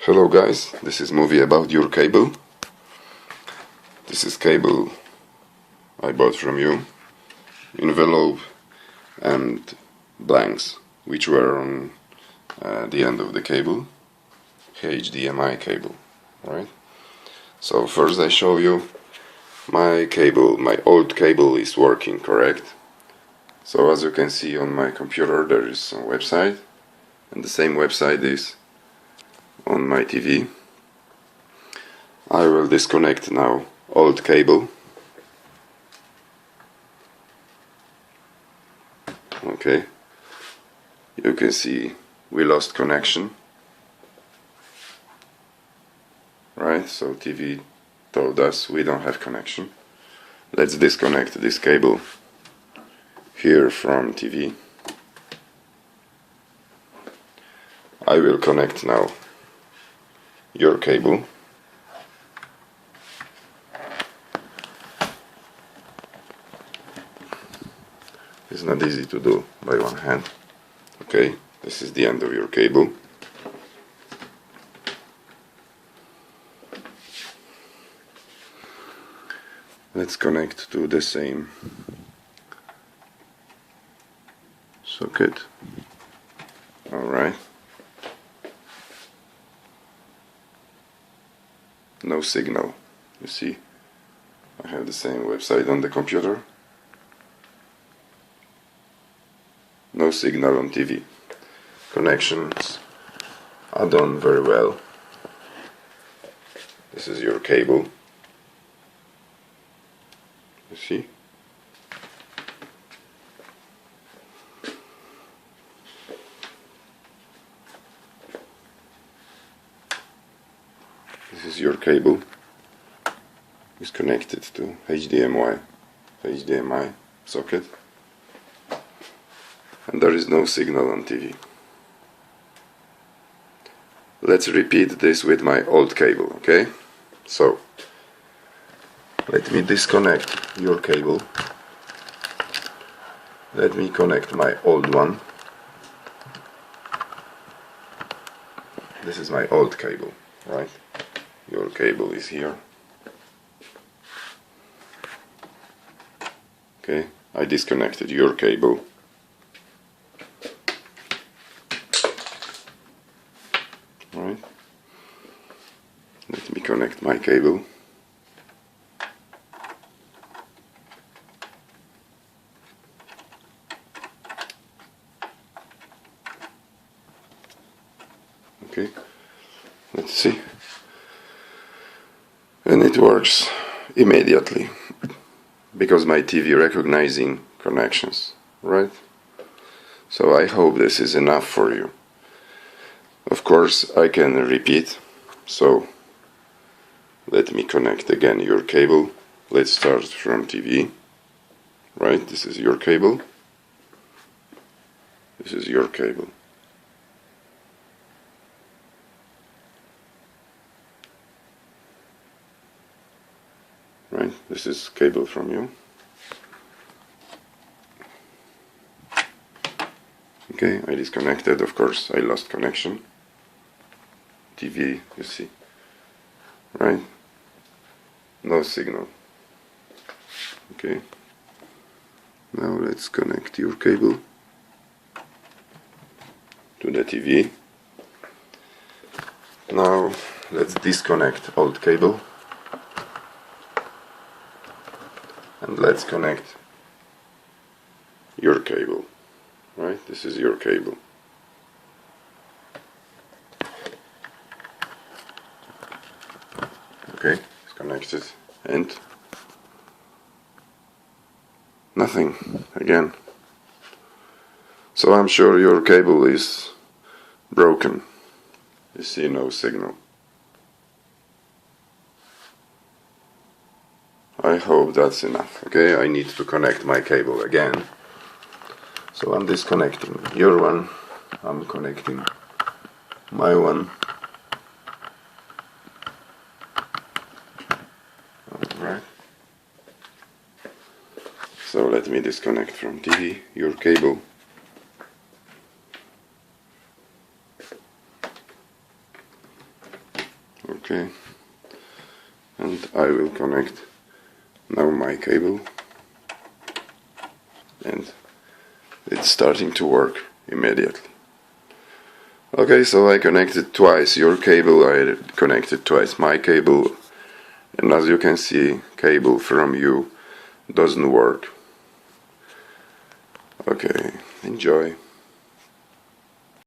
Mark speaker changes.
Speaker 1: Hello guys, this is movie about your cable. This is cable I bought from you, envelope and blanks which were on the end of the cable, HDMI cable, right? So first I show you my cable, my old cable is working correct. So as you can see on my computer there is some website, and the same website is on my TV. I will disconnect now old cable. Okay, you can see we lost connection, right? So TV told us we don't have connection. Let's disconnect this cable here from TV. I will connect now your cable. It's not easy to do by one hand. Okay, this is the end of your cable. Let's connect to the same socket. Alright. No signal. You see, I have the same website on the computer. No signal on TV. Connections are done very well. This is your cable. You see? This is your cable. It's connected to HDMI socket. And there is no signal on TV. Let's repeat this with my old cable, okay? So, let me disconnect your cable. Let me connect my old one. This is my old cable, right? Your cable is here. Okay, I disconnected your cable. Right. Let me connect my cable. Okay, let's see. And it works immediately because my TV recognizing connections, right? So I hope this is enough for you. Of course I can repeat, so let me connect again your cable. Let's start from TV, right? This is your cable. This is your cable. Right, this is cable from you. Okay, I disconnected, of course I lost connection. TV, you see, right? No signal. Okay, now let's connect your cable to the TV. Now let's disconnect old cable and let's connect your cable, right? This is your cable. Okay, it's connected and nothing again. So I'm sure your cable is broken. You see no signal. I hope that's enough. Okay, I need to connect my cable again. So I'm disconnecting your one. I'm connecting my one. Alright. So let me disconnect from TV your cable. Okay, and I will connect now my cable, and it's starting to work immediately. Okay, so I connected twice your cable, I connected twice my cable, and as you can see, cable from you doesn't work. Okay, enjoy.